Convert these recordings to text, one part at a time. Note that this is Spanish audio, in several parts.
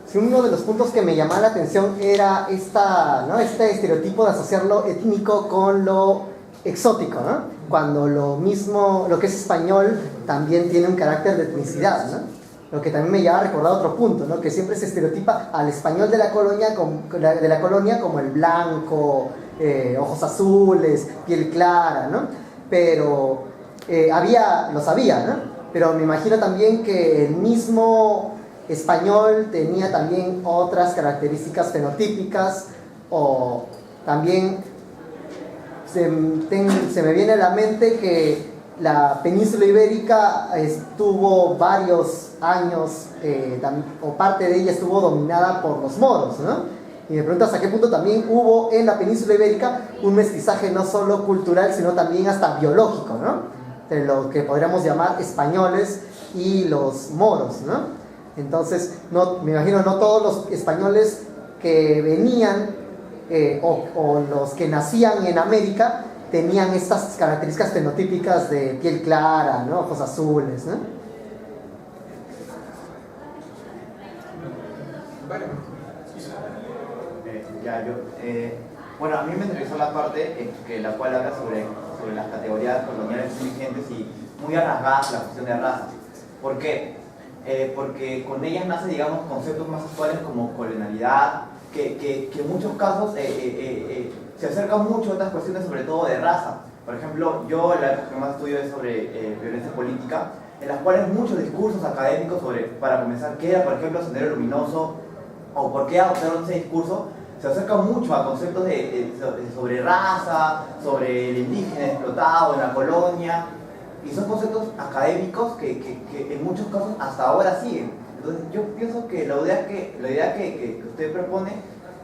Si uno de los puntos que me llamaba la atención era ¿no? Este estereotipo de asociar lo étnico con lo exótico, ¿no? Cuando lo que es español también tiene un carácter de etnicidad, ¿no? Lo que también me lleva a recordar otro punto, ¿no? Que siempre se estereotipa al español de la colonia como el blanco, ojos azules, piel clara, ¿no? Pero los había, ¿no? Pero me imagino también que el mismo español tenía también otras características fenotípicas, o también se me viene a la mente que la península ibérica estuvo varios años, o parte de ella estuvo dominada por los moros, ¿no? Y me preguntas a qué punto también hubo en la península ibérica un mestizaje no solo cultural, sino también hasta biológico, ¿no? De lo que podríamos llamar españoles y los moros, ¿no? Entonces, me imagino no todos los españoles que venían o los que nacían en América tenían estas características fenotípicas de piel clara, ¿no? Ojos azules, ¿no? Vale. Bueno, a mí me interesó la parte que la cual habla sobre las categorías coloniales vigentes y muy arraigadas la cuestión de raza. ¿Por qué? Porque con ellas nace, digamos, conceptos más actuales como colonialidad, que en muchos casos se acercan mucho a estas cuestiones, sobre todo de raza. Por ejemplo, yo la época que más estudio es sobre violencia política, en las cuales muchos discursos académicos para comenzar, qué era, por ejemplo, Sendero Luminoso, o por qué adoptaron ese discurso, se acercan mucho a conceptos sobre raza, sobre el indígena explotado en la colonia, y son conceptos académicos que en muchos casos hasta ahora siguen. Entonces yo pienso que la idea que usted propone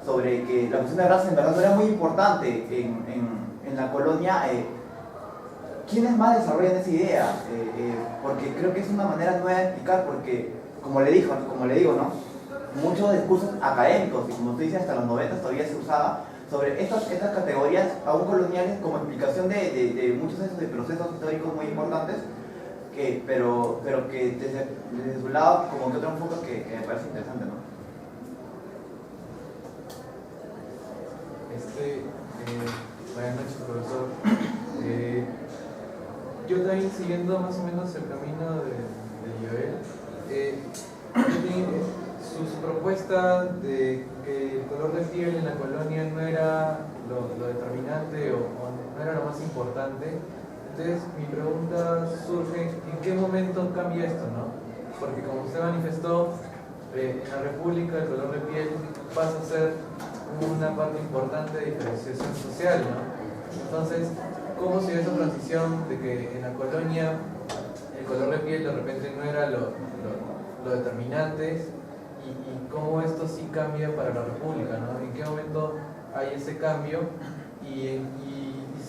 sobre que la cuestión de raza en verdad no era muy importante en la colonia, ¿quiénes más desarrollan esa idea? Porque creo que es una manera nueva de explicar, porque como le digo, ¿no? Muchos discursos académicos, y como usted dice, hasta los 90 todavía se usaba, sobre estas categorías aún coloniales como explicación de muchos de esos procesos históricos muy importantes, pero que desde su lado, como que otro enfoque que me parece interesante, ¿no? Buenas noches, profesor. Yo también, siguiendo más o menos el camino de Joel, sus propuestas de que el color de piel en la colonia no era lo determinante o no era lo más importante. Entonces mi pregunta surge, ¿en qué momento cambia esto, no? Porque como usted manifestó, en la República el color de piel pasa a ser una parte importante de diferenciación social, ¿no? Entonces, ¿cómo se dio esa transición de que en la colonia el color de piel de repente no era lo determinante, y cómo esto sí cambia para la República, ¿no? ¿En qué momento hay ese cambio? Y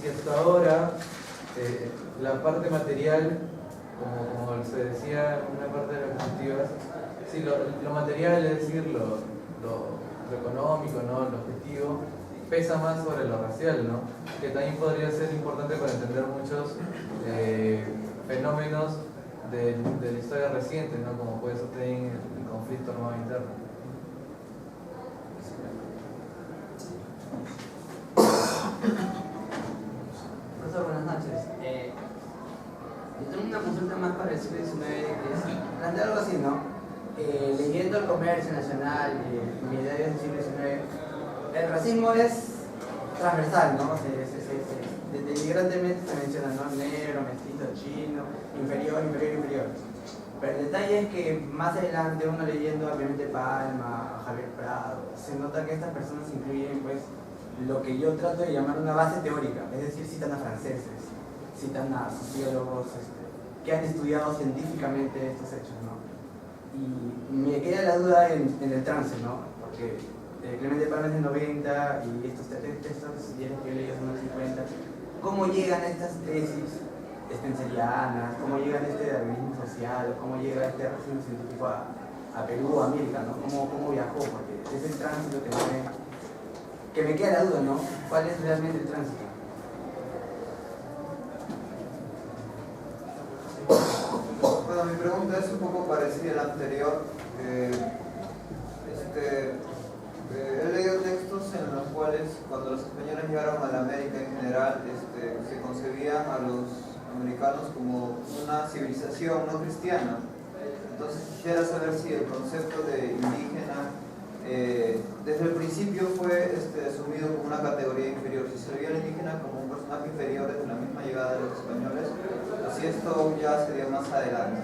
si hasta ahora la parte material, como se decía en una parte de las diapositivas, sí, lo material, es decir, lo económico, ¿no? Lo objetivo, pesa más sobre lo racial, ¿no? Que también podría ser importante para entender muchos fenómenos de la historia reciente, ¿no? Como puede ser el conflicto armado interno. Profesor, buenas noches. Yo tengo una consulta más para el siglo XIX, que es plantear algo así, ¿no? Leyendo el comercio nacional y mediados del siglo XIX, el racismo es transversal, ¿no? Denigrantemente se menciona, ¿no? Negro, mestizo, chino, inferior. Pero el detalle es que más adelante, uno leyendo a Clemente Palma, a Javier Prado, se nota que estas personas incluyen, pues, lo que yo trato de llamar una base teórica, es decir, citan a franceses, citan a sociólogos que han estudiado científicamente estos hechos, ¿no? Y me queda la duda en el trance, ¿no? Porque Clemente Palma es del 90 y estos textos que yo leí son del 50. ¿Cómo llegan estas tesis spencerianas? ¿Cómo llegan este darwinismo social? ¿Cómo llega este racismo científico a Perú, a América, ¿no? ¿Cómo viajó? Porque es el tránsito que me queda la duda, ¿no? ¿Cuál es realmente el tránsito? Bueno, mi pregunta es un poco parecida a la anterior. He leído textos en los cuales cuando los españoles llegaron a la América en general, se concebían a los americanos como una civilización no cristiana. Entonces quisiera saber si el concepto de indígena desde el principio fue asumido como una categoría inferior, si se veía al indígena como un personaje inferior desde la misma llegada de los españoles, o si esto ya sería más adelante.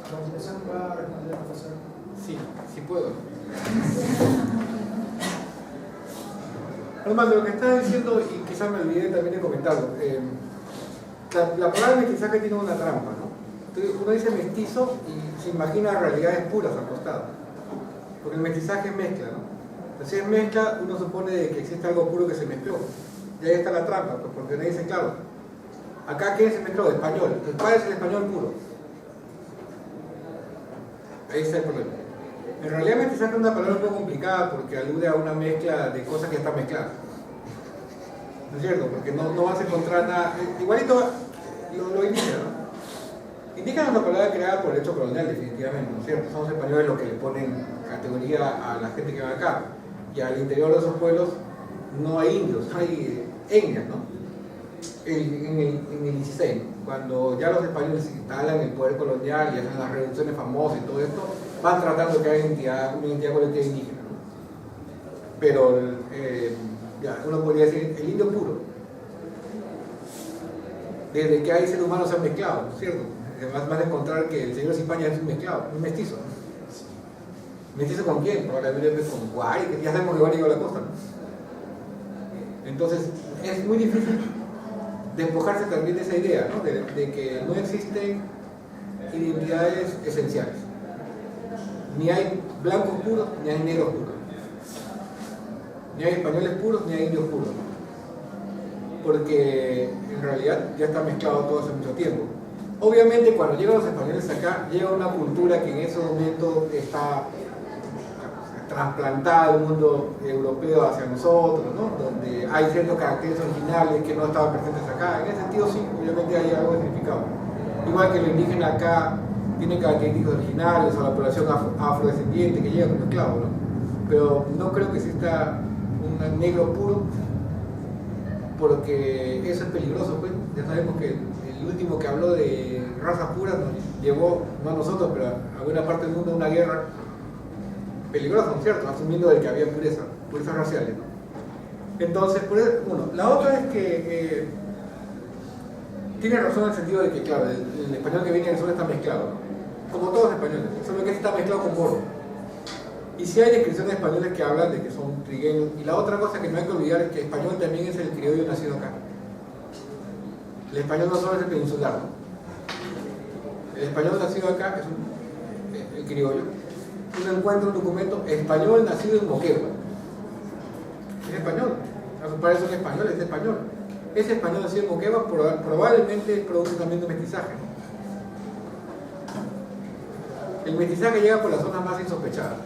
A continuación va a responder el profesor. Sí, sí puedo. Armando, lo que estás diciendo, y quizás me olvidé también de comentarlo, la palabra mestizaje tiene una trampa, ¿no? Entonces, uno dice mestizo y se imagina realidades puras al costado, porque el mestizaje es mezcla, ¿no? Entonces, si es mezcla, uno supone de que existe algo puro que se mezcló, y ahí está la trampa, pues, porque uno dice, claro, acá ¿quién se mezcló? Español, ¿cuál es el español puro? Ahí está el problema. En realidad mestizaje es una palabra un poco complicada porque alude a una mezcla de cosas que están mezcladas. ¿No es cierto? Porque no vas a encontrar nada. Igualito lo indígena, ¿no? Indígena es una palabra creada por el hecho colonial, definitivamente, ¿no es cierto? Son los españoles los que le ponen categoría a la gente que va acá. Y al interior de esos pueblos no hay indios, hay etnias, ¿no? En el 16, cuando ya los españoles se instalan en el poder colonial y hacen las reducciones famosas y todo esto, van tratando que haya una identidad colectiva indígena, ¿no? Pero ya, uno podría decir el indio puro. Desde que hay ser humano se han mezclado, ¿no es cierto? Además vas a encontrar que el señor España es un mezclado, un mestizo. ¿Mestizo con quién? Probablemente con Guay, que ya sabemos que va a llegar a la costa, ¿no? Entonces es muy difícil despojarse también de esa idea, ¿no? de que no existen identidades esenciales. Ni hay blancos puros, ni hay negros puros. Ni hay españoles puros, ni hay indios puros. Porque en realidad ya está mezclado todo hace mucho tiempo. Obviamente cuando llegan los españoles acá, llega una cultura que en ese momento está trasplantada del mundo europeo hacia nosotros, ¿no? Donde hay ciertos caracteres originales que no estaban presentes acá. En ese sentido sí, obviamente hay algo de significado. Igual que lo indígena acá tiene características originales, o la población afrodescendiente que llega como esclavo, ¿no? Pero no creo que exista un negro puro, porque eso es peligroso, pues. Ya sabemos que el último que habló de razas puras nos llevó, no a nosotros, pero a buena parte del mundo, a una guerra peligrosa, ¿no es cierto? Asumiendo de que había purezas raciales, ¿no? Entonces, uno. La otra es que tiene razón en el sentido de que, claro, el español que viene del sur está mezclado, ¿no? Como todos los españoles, solo que está mezclado con gordo. Y si hay descripciones de españoles que hablan de que son trigueños. Y la otra cosa que no hay que olvidar es que el español también es el criollo nacido acá. El español no solo es el peninsular, ¿no? El español nacido acá es el criollo. Uno encuentra un documento español nacido en Moquegua. Es español. A su parecer son españoles, es español. Ese español nacido en Moquegua probablemente produce también un mestizaje, ¿no? El mestizaje llega por las zonas más insospechadas.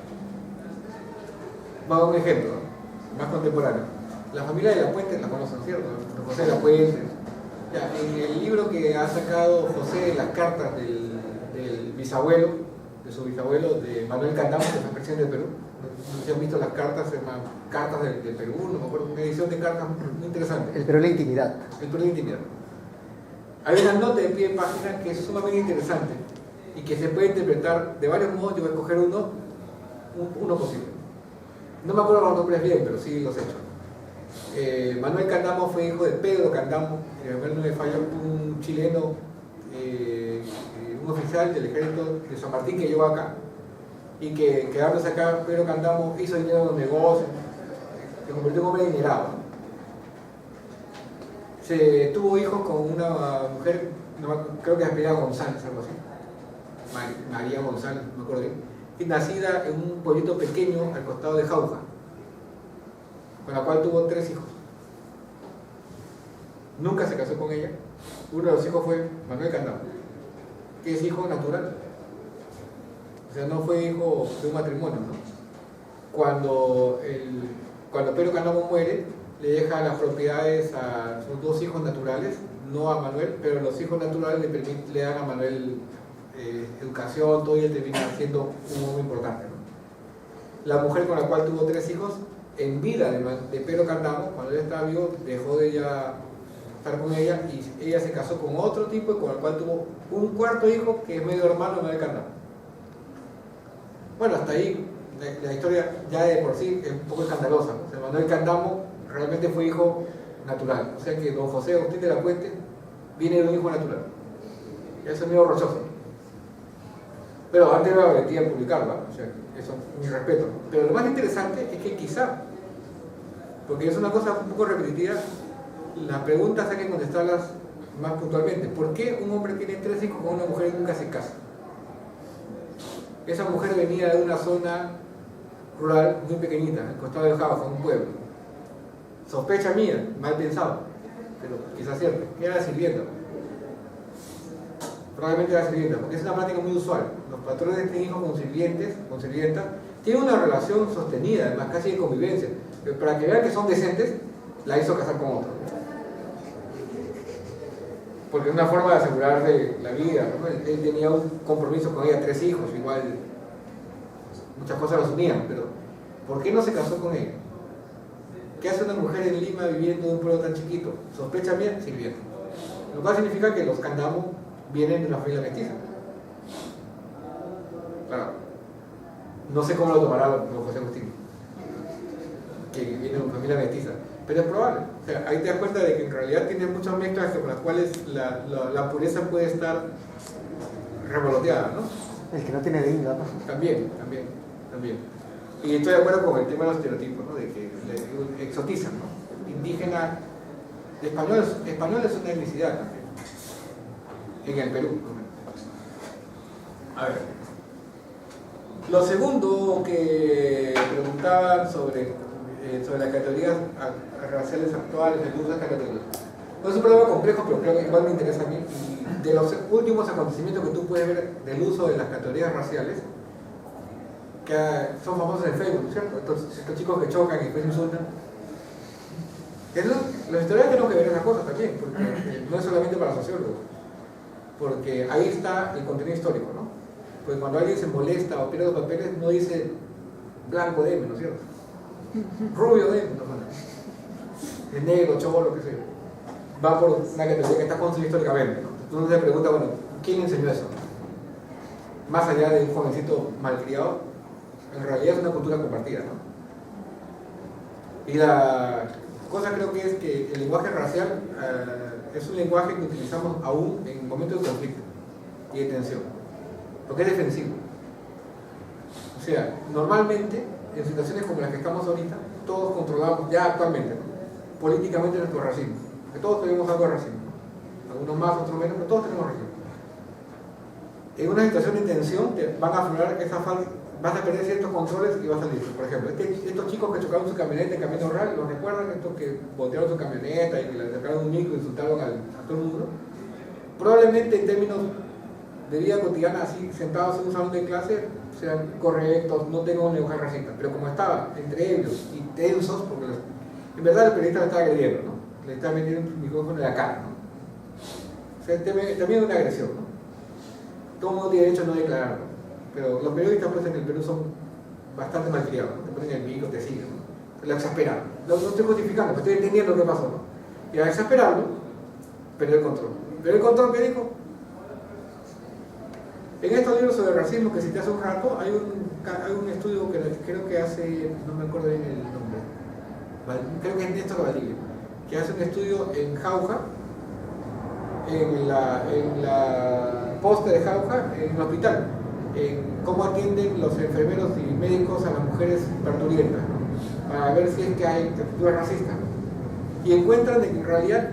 Va a un ejemplo, ¿no? Más contemporáneo. La familia de la Puente la conocen, ¿cierto? José de la Puente. Ya, en el libro que ha sacado José de las cartas del bisabuelo, de su bisabuelo, de Manuel Candamo, que fue presidente de Perú. No sé si han visto las cartas, se llaman Cartas de Perú, no me acuerdo, una edición de cartas muy interesante. El Perú y la intimidad. El Perú y la intimidad. Hay una nota de pie de página que es sumamente interesante y que se puede interpretar de varios modos. Yo voy a escoger uno posible. No me acuerdo los nombres bien, pero sí los he hecho. Manuel Candamo fue hijo de Pedro Candamo, no me falló, un chileno, un oficial del ejército de San Martín que llegó acá y que quedándose acá, Pedro Candamo hizo dinero en los negocios, se convirtió en hombre adinerado. Se tuvo hijos con una mujer, creo que se apellidaba González, algo así, María González, no me acuerdo bien, y nacida en un pueblito pequeño al costado de Jauja, con la cual tuvo 3 hijos. Nunca se casó con ella. Uno de los hijos fue Manuel Candamo, que es hijo natural. O sea, no fue hijo de un matrimonio, ¿no? Cuando Pedro Candamo muere, le deja las propiedades a sus dos hijos naturales, no a Manuel, pero los hijos naturales le dan a Manuel educación, todo, y él termina siendo un hombre importante, ¿no? La mujer con la cual tuvo 3 hijos, en vida de Pedro Candamo, cuando él estaba vivo, dejó de ella estar con ella y ella se casó con otro tipo con el cual tuvo un 4.º hijo que es medio hermano de Manuel Candamo. Bueno, hasta ahí la historia ya de por sí es un poco escandalosa, ¿no? O sea, Manuel Candamo realmente fue hijo natural, o sea que don José Agustín de la Puente viene de un hijo natural. Eso es medio rochoso. Pero antes me valentía en publicarlo, o sea, eso, mi respeto. Pero lo más interesante es que quizá, porque es una cosa un poco repetitiva, las preguntas hay que contestarlas más puntualmente. ¿Por qué un hombre tiene 3 hijos con una mujer y nunca se casa? Esa mujer venía de una zona rural muy pequeñita, al costado de Jauja, un pueblo. Sospecha mía, mal pensado, pero quizás cierto, que era sirvienta. Probablemente era sirvienta, porque es una práctica muy usual. Los patrones tienen hijos con sirvientes, con sirvientas, tienen una relación sostenida, además casi de convivencia. Pero para que vean que son decentes, la hizo casar con otro. Porque es una forma de asegurarse la vida, ¿no? Él tenía un compromiso con ella, 3 hijos, igual muchas cosas los unían, pero ¿por qué no se casó con ella? ¿Qué hace una mujer en Lima viviendo en un pueblo tan chiquito? Sospecha mía, sirvienta. Lo cual significa que los Candamo vienen de una familia mestiza. Claro. No sé cómo lo tomará don José Agustín, que viene de una familia mestiza, pero es probable. O sea, ahí te das cuenta de que en realidad tiene muchas mezclas con las cuales la pureza puede estar revoloteada, ¿no? El que no tiene lengua, ¿no? También. Y estoy de acuerdo con el tema de los estereotipos, ¿no? De que le exotizan, ¿no? Indígena, español es una etnicidad también, en el Perú. A ver, lo segundo que preguntaban sobre las categorías raciales actuales, el uso de estas categorías. No es un problema complejo, pero creo que igual me interesa a mí. Y de los últimos acontecimientos que tú puedes ver del uso de las categorías raciales, que son famosos en Facebook, ¿cierto? Estos chicos que chocan y después insultan. Los historiadores tenemos que ver esas cosas también, porque no es solamente para sociólogos, porque ahí está el contenido histórico, ¿no? Porque cuando alguien se molesta o pierde los papeles, no dice blanco de M, ¿no es cierto? Rubio de M, no, es negro, cholo, lo que sea. Va por una categoría que está construida históricamente, ¿no? Entonces uno se pregunta, bueno, ¿quién enseñó eso? Más allá de un jovencito malcriado, en realidad es una cultura compartida, ¿no? Y la cosa creo que es que el lenguaje racial es un lenguaje que utilizamos aún en momentos de conflicto y de tensión, porque es defensivo. O sea, normalmente, en situaciones como las que estamos ahorita, todos controlamos ya actualmente, ¿no? Políticamente nuestro racismo, porque todos tenemos algo de racismo, ¿no? Algunos más, otros menos, pero todos tenemos racismo. En una situación de tensión te van a aflorar esa falta, vas a perder ciertos controles y vas a salir. Por ejemplo, estos chicos que chocaron su camioneta en camino rural, ¿los recuerdan? Estos que voltearon su camioneta y que le sacaron un micro y insultaron a todo el mundo. Probablemente en términos de vida cotidiana, así sentados en un salón de clase, sean correctos, no tengan un lenguaje racista. Pero como estaba entre ellos y tensos, porque en verdad el periodista le estaba agrediendo, ¿no? Le estaba metiendo un micrófono en la cara, ¿no? O sea, también es una agresión, ¿no? Todo el mundo tiene derecho a no declararlo, pero los periodistas pues en el Perú son bastante malcriados, ¿no? Te ponen el micro, te siguen, ¿no? Lo exasperan. No estoy justificando, pero estoy entendiendo qué pasó, ¿no? Y al exasperarlo, perdió el control. Pero el control, ¿qué dijo? En estos libros sobre racismo que cité hace un rato, hay un estudio que creo que hace, no me acuerdo bien el nombre, creo que es Néstor Valdivia, que hace un estudio en Jauja, en la posta de Jauja, en el hospital, en cómo atienden los enfermeros y médicos a las mujeres parturientas, ¿no? Para ver si es que hay actitudes racistas, ¿no? Y encuentran de que en realidad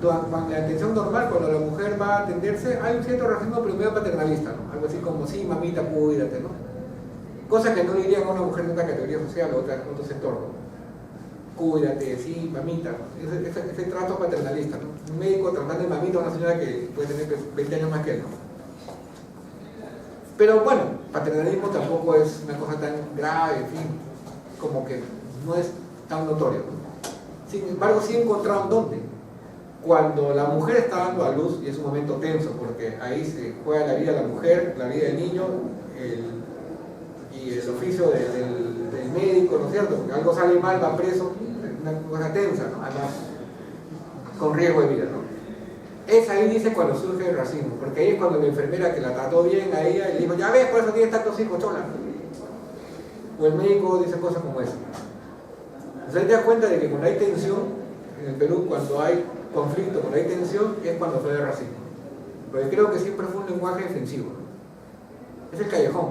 la atención normal, cuando la mujer va a atenderse, hay un cierto racismo pero medio paternalista, ¿no? Algo así como, sí, mamita, cuídate, ¿no? Cosa que no dirían a una mujer de otra categoría social o otro sector, ¿no? Cuídate, sí, mamita, ¿no? Ese trato paternalista, ¿no? Un médico tratando de mamita a una señora que puede tener 20 años más que él, ¿no? Pero bueno, paternalismo tampoco es una cosa tan grave, en fin, como que no es tan notorio, ¿no? Sin embargo, sí encontraron dónde. Cuando la mujer está dando a luz, y es un momento tenso, porque ahí se juega la vida de la mujer, la vida del niño, y el oficio del médico, ¿no es cierto? Porque algo sale mal, va preso, una cosa tensa, ¿no? Además, con riesgo de vida, ¿no? Es ahí, dice, cuando surge el racismo, porque ahí es cuando la enfermera que la trató bien a ella y le dijo, ya ves, por eso tienes tantos hijos, chola. O el médico dice cosas como esa. Entonces te das cuenta de que cuando hay tensión, en el Perú, cuando hay conflicto, cuando hay tensión, es cuando fue el racismo. Porque creo que siempre fue un lenguaje defensivo, ¿no? Es el callejón,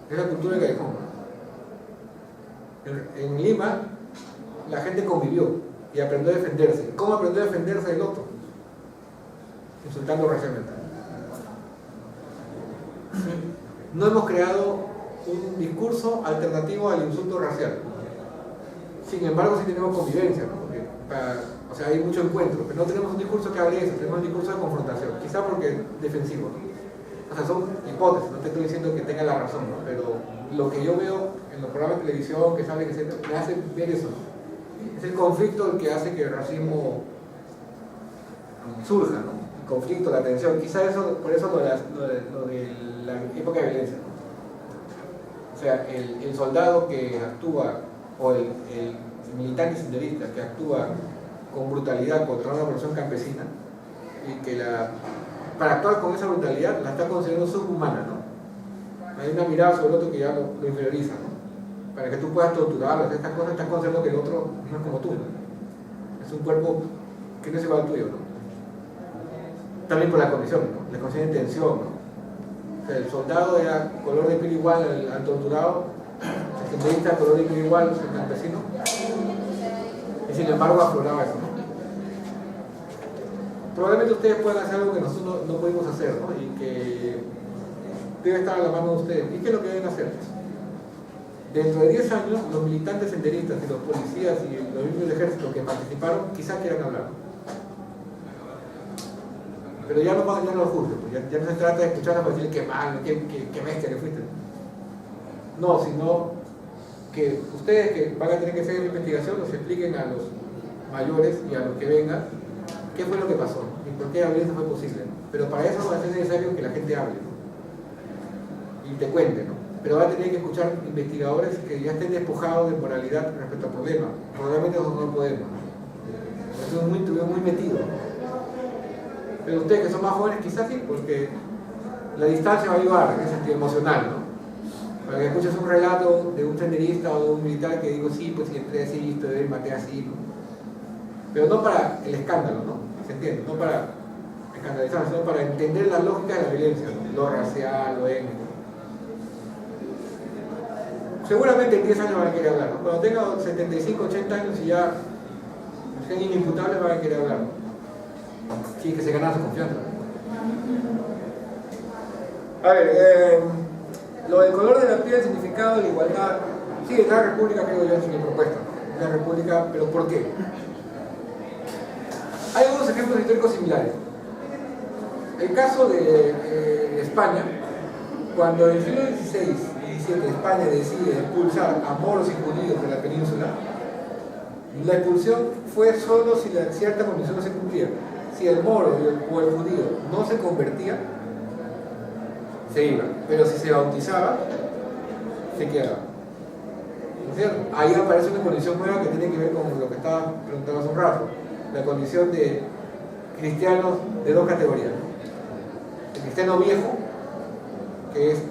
es la cultura del callejón. En Lima, la gente convivió y aprendió a defenderse. ¿Cómo aprendió a defenderse del otro? Insultando racialmente. No hemos creado un discurso alternativo al insulto racial. Sin embargo, sí tenemos convivencia, ¿no? Porque o sea, hay mucho encuentro, pero no tenemos un discurso que hable de eso, tenemos un discurso de confrontación, quizá porque es defensivo, ¿no? O sea, son hipótesis, no te estoy diciendo que tenga la razón, ¿no? Pero lo que yo veo en los programas de televisión que salen, etc., me hace ver eso, ¿no? Es el conflicto el que hace que el racismo surja, ¿no? El conflicto, la tensión, quizá eso, por eso lo de la época de violencia, ¿no? O sea, el soldado que actúa, o el militante senderista que actúa con brutalidad contra una población campesina, y que para actuar con esa brutalidad la está considerando subhumana, ¿no? Hay una mirada sobre el otro que ya lo inferioriza, ¿no? Para que tú puedas torturarlo, estas cosas, estás considerando que el otro no es como tú, ¿no? Es un cuerpo que no es igual al tuyo, ¿no? También por la condición, ¿no? La condición de tensión, ¿no? O sea, el soldado era color de piel igual al torturado, el senderista color de piel igual al campesino, y sin embargo afloraba eso, ¿no? Probablemente ustedes puedan hacer algo que nosotros no pudimos hacer, ¿no? Y que debe estar a la mano de ustedes. ¿Y qué es lo que deben hacer? Dentro de 10 años, los militantes senderistas y los policías y los miembros del ejército que participaron, quizás quieran hablar. Pero ya no lo juzguen, pues ya no se trata de escucharlos para decir qué mal, qué bestia que fuiste. No, sino que ustedes que van a tener que hacer la investigación nos expliquen a los mayores y a los que vengan qué fue lo que pasó y por qué la violencia fue posible, ¿no? Pero para eso va a ser necesario que la gente hable, ¿no? Y te cuente, ¿no? Pero va a tener que escuchar investigadores que ya estén despojados de moralidad respecto al problema. Probablemente nosotros no podemos, ¿no? Eso es muy metido, ¿no? Pero ustedes que son más jóvenes quizás sí, porque la distancia va a ayudar en el sentido emocional, ¿no? Para que escuches un relato de un senderista o de un militar que digo, sí, pues si entré así, estoy maté así, ¿no? Pero no para el escándalo, ¿no? ¿Se entiende? No para escandalizar, sino para entender la lógica de la violencia, ¿no? Lo racial, lo étnico. Seguramente en 10 años van a querer hablar, ¿no? Cuando tengan 75, 80 años y ya sean inimputables van a querer hablar, ¿no? Sí, que se gana su confianza. A ver, lo del color de la piel, el significado de la igualdad, sí, es la república, creo yo, es mi propuesta. Es la república, pero ¿por qué? Hay algunos ejemplos históricos similares. El caso de España, cuando en el siglo XVI y XVII España decide expulsar a moros y judíos de la península, la expulsión fue solo si cierta condición no se cumplía. Si el moro o el judío no se convertía, se iba, pero si se bautizaba, se quedaba. ¿No es cierto? Ahí aparece una condición nueva que tiene que ver con lo que estaba preguntando hace un rato, la condición de cristianos de dos categorías, ¿no? El cristiano viejo,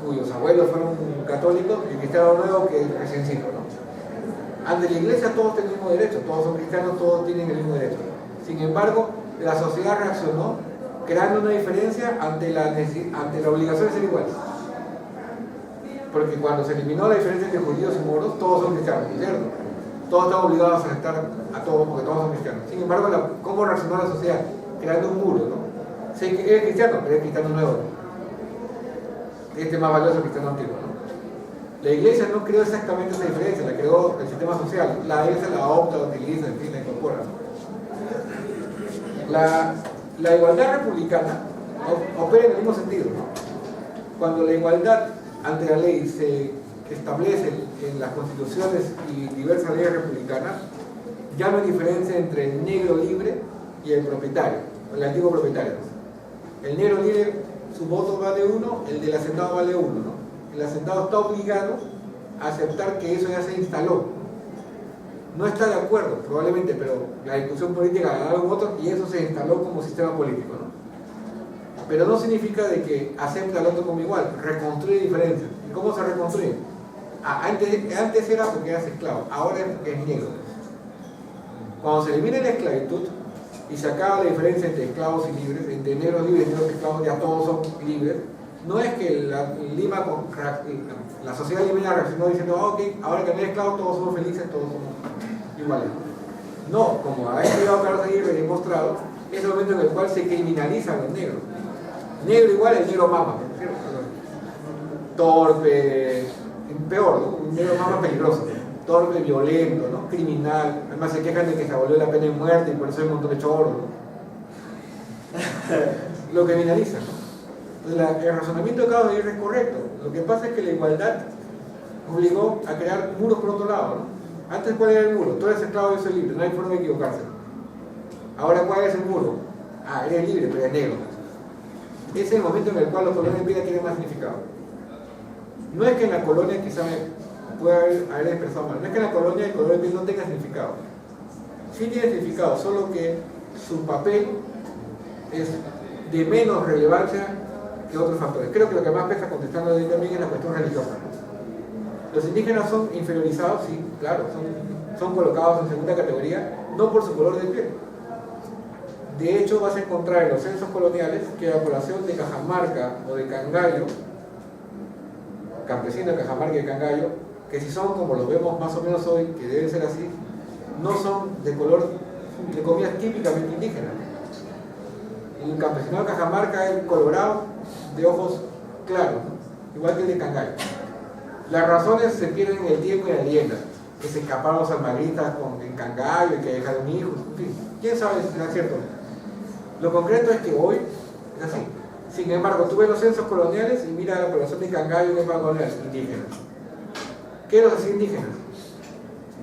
cuyos abuelos fueron católicos, y el cristiano nuevo, que es reciencito, ¿no? Ante la iglesia todos tienen el mismo derecho, todos son cristianos, todos tienen el mismo derecho. Sin embargo, la sociedad reaccionó creando una diferencia ante la obligación de ser iguales. Porque cuando se eliminó la diferencia entre judíos y moros, todos son cristianos, ¿cierto? Todos están obligados a aceptar a todos porque todos son cristianos. Sin embargo, ¿cómo reaccionó la sociedad? Creando un muro, ¿no? Sí, es cristiano, pero es cristiano nuevo, ¿no? Este es más valioso que el cristiano antiguo, ¿no? La iglesia no creó exactamente esa diferencia, la creó el sistema social. La iglesia la adopta, la utiliza, en fin, la incorpora, ¿no? La igualdad republicana opera en el mismo sentido, ¿no? Cuando la igualdad ante la ley se establece en las constituciones y diversas leyes republicanas, ya no hay diferencia entre el negro libre y el propietario, el antiguo propietario. El negro libre, su voto vale 1, el del hacendado vale 1, ¿no? El hacendado está obligado a aceptar que eso ya se instaló. No está de acuerdo, probablemente, pero la discusión política ha dado votos y eso se instaló como sistema político, ¿no? Pero no significa de que acepta al otro como igual, reconstruye diferencias. ¿Y cómo se reconstruye? Antes era porque eras esclavo, ahora es porque es negro. Cuando se elimina la esclavitud y se acaba la diferencia entre esclavos y libres, entre negros libres y negros esclavos, ya todos son libres, no es que la sociedad limeña reaccionó diciendo, ok, ahora que no hay esclavos todos somos felices, todos somos iguales. No, como ha estudiado Carlos Aguirre y demostrado, es el momento en el cual se criminalizan los negros. Negro igual, el negro mama, ¿cierto? Torpe, peor, ¿no? Un negro mama peligroso, torpe, violento, ¿no? Criminal. Además se quejan de que se abolió la pena de muerte y por eso hay un montón de choros, ¿no? Lo criminalizan, ¿no? Entonces el razonamiento de Carlos Aguirre es correcto. Lo que pasa es que la igualdad obligó a crear muros por otro lado, ¿no? Antes, ¿cuál era el muro? Tú eres esclavo, yo soy libre, no hay forma de equivocarse. Ahora, ¿cuál es el muro? Ah, eres libre, pero eres negro. Ese es el momento en el cual los colores de vida tienen más significado. No es que en la colonia, quizá me pueda haber expresado mal, no es que en la colonia el color de piel no tenga significado. Sí tiene significado, solo que su papel es de menos relevancia que otros factores. Creo que lo que más pesa contestando también es la cuestión religiosa. Los indígenas son inferiorizados, sí, claro, son colocados en segunda categoría, no por su color de piel. De hecho, vas a encontrar en los censos coloniales que la población de Cajamarca o de Cangallo, campesinos de Cajamarca y de Cangallo, que si son como los vemos más o menos hoy, que deben ser así, no son de color, de comidas típicamente indígenas. El campesinado de Cajamarca es colorado, de ojos claros, ¿no? Igual que el de Cangallo. Las razones se pierden en el tiempo y en la leyenda, que se escaparon los almagristas en Cangallo y que dejaron hijos, en fin, quién sabe si es cierto. Lo concreto es que hoy es así. Sin embargo, tú ves los censos coloniales y mira la población de Cangallo que es más colonial, indígenas. ¿Qué los hacía indígenas?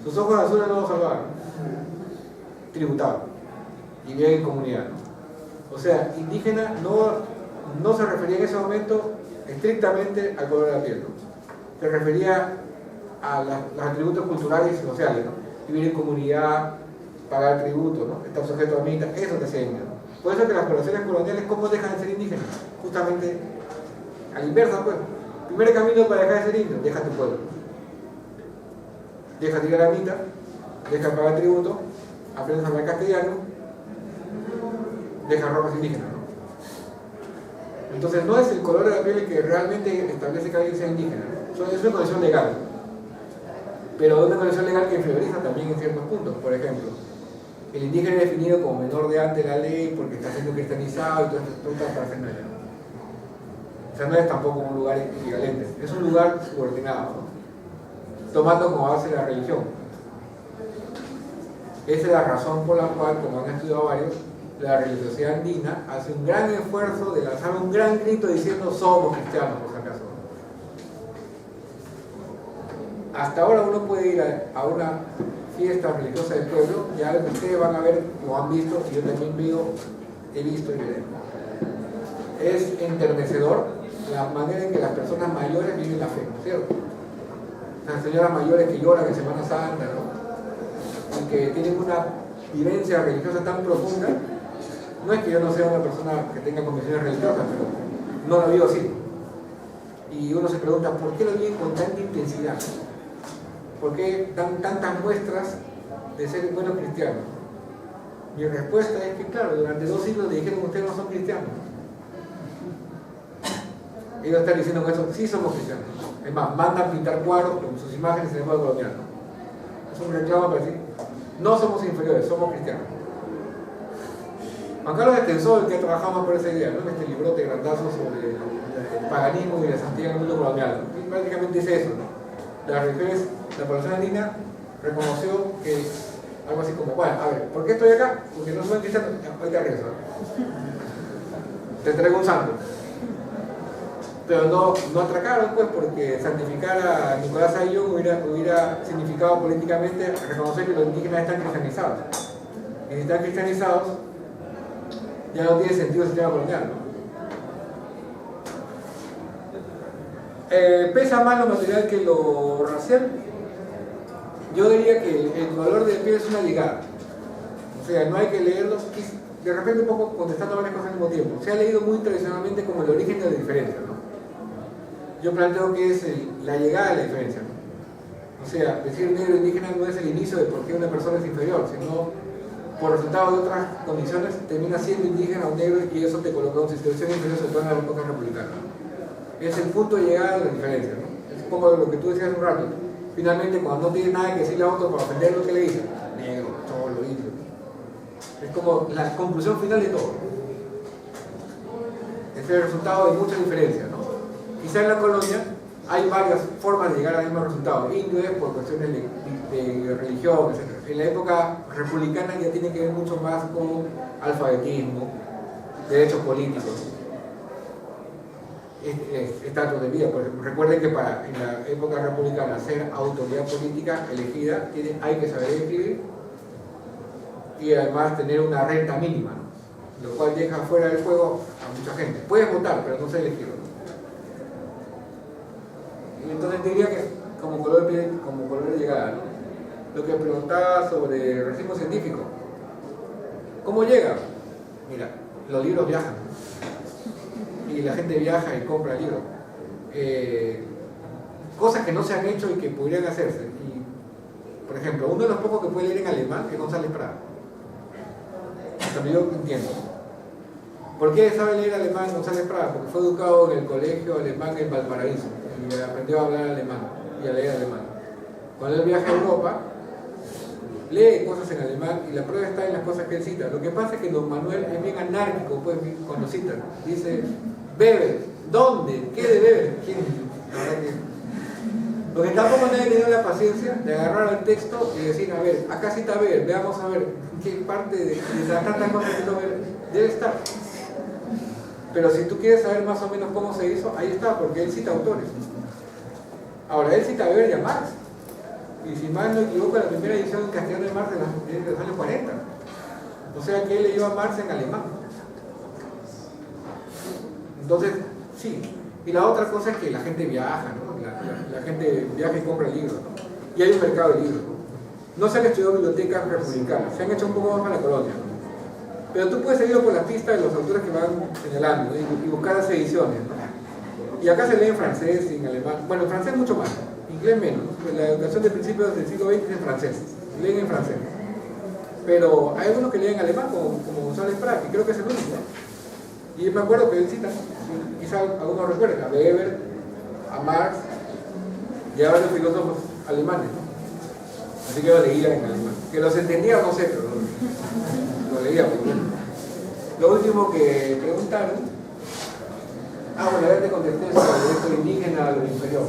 Sus ojos azules no los salvaban, tributaban y vivían en comunidad. O sea, indígena no se refería en ese momento estrictamente al color de la piel, ¿no? Se refería a los atributos culturales y sociales, ¿no? Vivir en comunidad, pagar tributo, ¿no? Estar sujeto a mita, eso te hacía indígena. Por eso que las poblaciones coloniales, ¿cómo dejan de ser indígenas? Justamente a la inversa, pues. Primer camino para dejar de ser indio, deja tu pueblo. Deja tirar la mita, deja pagar tributo, aprendes a hablar castellano, deja ropas indígenas, ¿no? Entonces no es el color de la piel el que realmente establece que alguien sea indígena, ¿no? Es una condición legal. Pero una condición legal que inferioriza también en ciertos puntos. Por ejemplo, el indígena es definido como menor de ante la ley porque está siendo cristianizado y todo está parafernalia. O sea, no es tampoco un lugar equivalente, es un lugar subordinado, ¿no? Tomando como base la religión. Esa es la razón por la cual, como han estudiado varios, la religiosidad andina hace un gran esfuerzo de lanzar un gran grito diciendo somos cristianos, por si acaso. Hasta ahora uno puede ir a una fiesta religiosa del pueblo, ya lo que ustedes van a ver, lo han visto, y yo también he visto y veré. Es enternecedor la manera en que las personas mayores viven la fe, ¿no es cierto? Las señoras mayores que lloran en Semana Santa, ¿no? Y que tienen una vivencia religiosa tan profunda. No es que yo no sea una persona que tenga convicciones religiosas, pero no lo vivo así. Y uno se pregunta, ¿por qué lo viven con tanta intensidad? ¿Por qué dan tantas muestras de ser buenos cristianos? Mi respuesta es que, claro, durante 2 siglos le dijeron que ustedes no son cristianos. Ellos están diciendo con eso, sí somos cristianos. Es más, mandan pintar cuadros con sus imágenes en el modo colonial. Es un reclamo para decir, no somos inferiores, somos cristianos. Juan Carlos Extensor, que ha trabajado más por esa idea, ¿no? Este librote grandazo sobre el paganismo y la santidad en el mundo colonial, ¿no? Y prácticamente dice eso, ¿no? La población andina reconoció que algo así como, bueno, a ver, ¿por qué estoy acá? Porque no soy cristiano, ahorita regreso. Te traigo un santo. Pero no atracaron, pues, porque santificar a Nicolás Ayllón hubiera significado políticamente reconocer que los indígenas están cristianizados. Y si están cristianizados, ya no tiene sentido el sistema colonial, ¿no? ¿Pesa más lo material que lo racial? Yo diría que el color de piel es una ligada. O sea, no hay que leerlo, de repente un poco contestando varias cosas al mismo tiempo. Se ha leído muy tradicionalmente como el origen de la diferencia, ¿no? Yo planteo que es la llegada de la diferencia, ¿no? O sea, decir negro indígena no es el inicio de por qué una persona es inferior, sino por resultado de otras condiciones termina siendo indígena o negro y eso te coloca en situación inferior, sobre todo en la época republicana. Es el punto de llegada de la diferencia, ¿no? Es un poco lo que tú decías hace un rato. Finalmente, cuando no tienes nada que decirle a otro para ofender lo que le dice, negro, cholo, indio. Es como la conclusión final de todo. Es el resultado de muchas diferencias, ¿no? Quizá en la colonia hay varias formas de llegar al mismo resultado. Indio es por cuestiones de religión, etc. En la época republicana ya tiene que ver mucho más con alfabetismo, derechos políticos, estatus de vida. Por ejemplo, recuerden que en la época republicana ser autoridad política elegida hay que saber escribir y además tener una renta mínima, ¿no? Lo cual deja fuera del juego a mucha gente. Puedes votar, pero no ser elegido, ¿no? Entonces diría que como color de llegada, ¿no? Lo que preguntaba sobre el racismo científico. ¿Cómo llega? Mira, los libros viajan, ¿no? Y la gente viaja y compra libros. Cosas que no se han hecho y que podrían hacerse. Y, por ejemplo, uno de los pocos que puede leer en alemán es González Prada. Hasta yo entiendo. ¿Por qué sabe leer alemán González Prada? Porque fue educado en el colegio alemán en Valparaíso y aprendió a hablar alemán y a leer alemán. Cuando él viaja a Europa, lee cosas en alemán y la prueba está en las cosas que él cita. Lo que pasa es que don Manuel es bien anárquico, pues, cuando cita. Dice, Weber, ¿dónde? ¿Qué de Weber? ¿Quién? Porque tampoco nadie tiene la paciencia de agarrar el texto y decir, a ver, acá cita Weber, veamos a ver qué parte de las tantas cosas que Weber debe estar. Pero si tú quieres saber más o menos cómo se hizo, ahí está, porque él cita autores. Ahora, él cita a Weber y a Marx. Y si mal no equivoco, la primera edición en castellano de Marx de los años 40. O sea que él leyó a Marx en alemán. Entonces, sí. Y la otra cosa es que la gente viaja, ¿no? La gente viaja y compra libros, ¿no? Y hay un mercado de libros, ¿no? No se han estudiado bibliotecas republicanas, se han hecho un poco más para la colonia, ¿no? Pero tú puedes seguir por la pista de los autores que van señalando, ¿no? Y buscar las ediciones, ¿no? Y acá se lee en francés y en alemán. Bueno, en francés mucho más, inglés menos, ¿no? Pues la educación de principios del siglo XX es en francés, leen en francés. Pero hay algunos que leen en alemán, como González Prada, que creo que es el único, ¿no? Y me acuerdo que él cita, quizá algunos recuerden, a Weber, a Marx y a varios filósofos alemanes, ¿no? Así que lo leía en alemán. Que los entendía, no sé, pero lo leía muy bien. Lo último que preguntaron, bueno, ya te contesté sobre el derecho indígena a lo inferior.